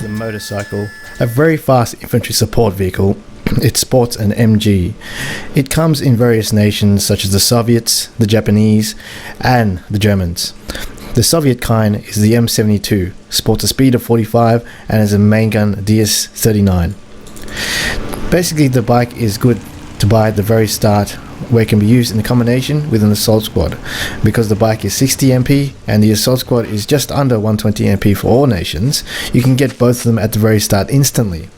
the MotorCycle, a very fast infantry support vehicle. It sports an MG. It comes in various nations such as the Soviets, the Japanese, and the Germans. The Soviet kind is the M72, sports a speed of 45 and has a main gun DS-39. Basically, the bike is good to buy at the very start, where it can be used in a combination with an assault squad, because the bike is 60 MP and the assault squad is just under 120 MP for all nations. You can get both of them at the very start instantly.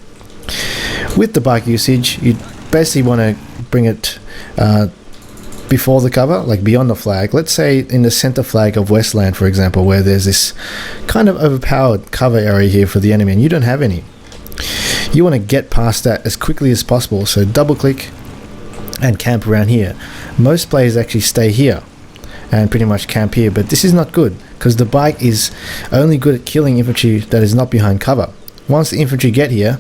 With the bike usage, you basically want to bring it before the cover, like beyond the flag. Let's say in the center flag of Westland, for example, where there's this kind of overpowered cover area here for the enemy and you don't have any. You want to get past that as quickly as possible, so double click and camp around here. Most players actually stay here and pretty much camp here, but this is not good because the bike is only good at killing infantry that is not behind cover. Once the infantry get here,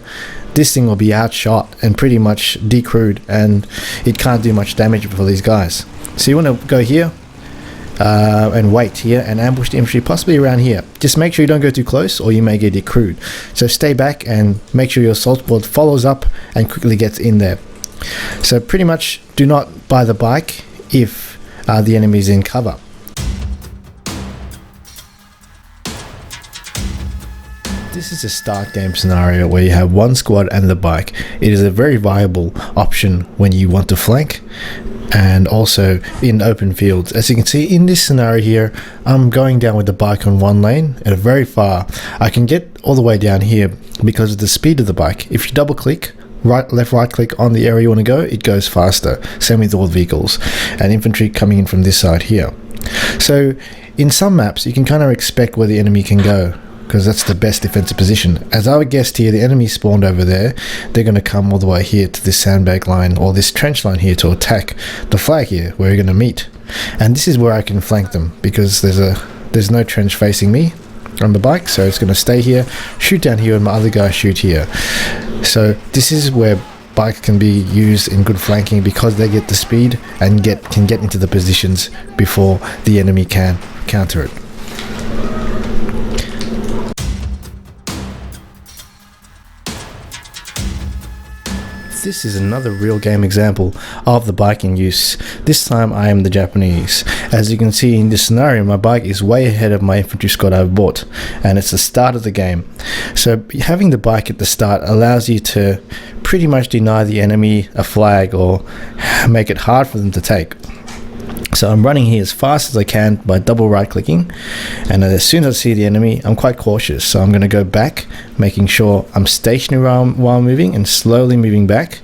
this thing will be outshot and pretty much decrewed, and it can't do much damage for these guys. So you want to go here and wait here and ambush the infantry, possibly around here. Just make sure you don't go too close or you may get decrewed. So stay back and make sure your assault squad follows up and quickly gets in there. So pretty much do not buy the bike if the enemy is in cover. This is a start game scenario where you have one squad and the bike. It is a very viable option when you want to flank and also in open fields. As you can see in this scenario here, I'm going down with the bike on one lane at a very far. I can get all the way down here because of the speed of the bike. If you double click, left right click on the area you want to go, it goes faster. Same with all vehicles and infantry coming in from this side here. So in some maps you can kind of expect where the enemy can go, because that's the best defensive position. As I would guess here, the enemy spawned over there. They're going to come all the way here to this sandbag line or this trench line here to attack the flag here where we're going to meet. And this is where I can flank them because there's no trench facing me on the bike, so it's going to stay here, shoot down here, and my other guy shoot here. So this is where bikes can be used in good flanking because they get the speed and can get into the positions before the enemy can counter it. This is another real game example of the bike in use. This time I am the Japanese. As you can see in this scenario, my bike is way ahead of my infantry squad I've bought, and it's the start of the game. So having the bike at the start allows you to pretty much deny the enemy a flag or make it hard for them to take. So I'm running here as fast as I can by double right clicking, and as soon as I see the enemy I'm quite cautious, so I'm going to go back, making sure I'm stationary while moving and slowly moving back,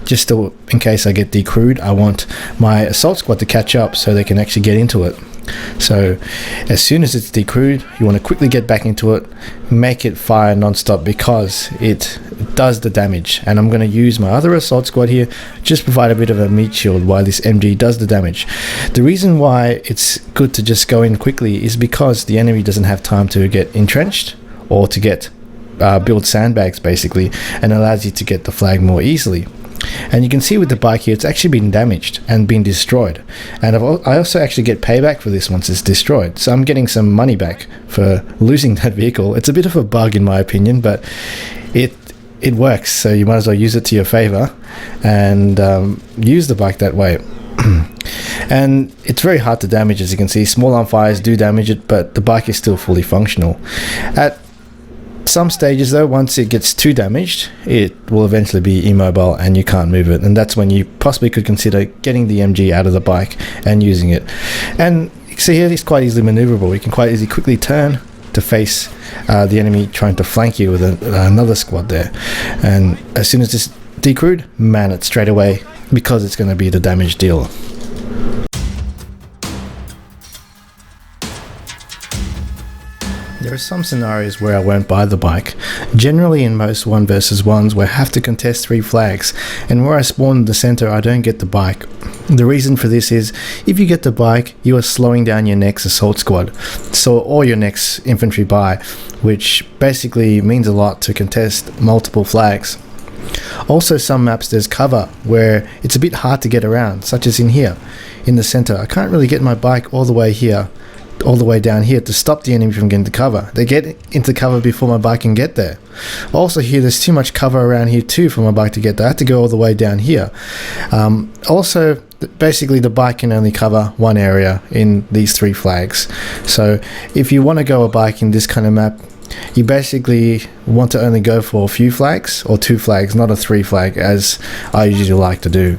just in case I get decrewed. I want my assault squad to catch up so they can actually get into it. So as soon as it's decrewed, you want to quickly get back into it, make it fire non-stop because it does the damage. And I'm going to use my other assault squad here, just provide a bit of a meat shield while this MG does the damage. The reason why it's good to just go in quickly is because the enemy doesn't have time to get entrenched or to get build sandbags basically, and allows you to get the flag more easily. And you can see with the bike here, it's actually been damaged and been destroyed. And I also actually get payback for this once it's destroyed. So I'm getting some money back for losing that vehicle. It's a bit of a bug in my opinion, but it works. So you might as well use it to your favor and use the bike that way. And it's very hard to damage, as you can see. Small arm fires do damage it, but the bike is still fully functional. At some stages though, once it gets too damaged, it will eventually be immobile and you can't move it, and that's when you possibly could consider getting the MG out of the bike and using it. And you see here, it's quite easily maneuverable. You can quite easily quickly turn to face the enemy trying to flank you with another squad there, and as soon as it's decrewed, man it straight away because it's going to be the damage dealer. There are some scenarios where I won't buy the bike. Generally in most 1 versus 1s where I have to contest 3 flags, and where I spawn in the center I don't get the bike. The reason for this is, if you get the bike, you are slowing down your next assault squad, or your next infantry buy, which basically means a lot to contest multiple flags. Also, some maps there's cover where it's a bit hard to get around, such as in here, in the center. I can't really get my bike all the way here all the way down here to stop the enemy from getting to cover. They get into cover before my bike can get there. Also here, there's too much cover around here too for my bike to get there. I have to go all the way down here. Also, basically the bike can only cover one area in these 3 flags. So if you want to go a bike in this kind of map, you basically want to only go for a few flags or 2 flags, not a 3 flag, as I usually like to do.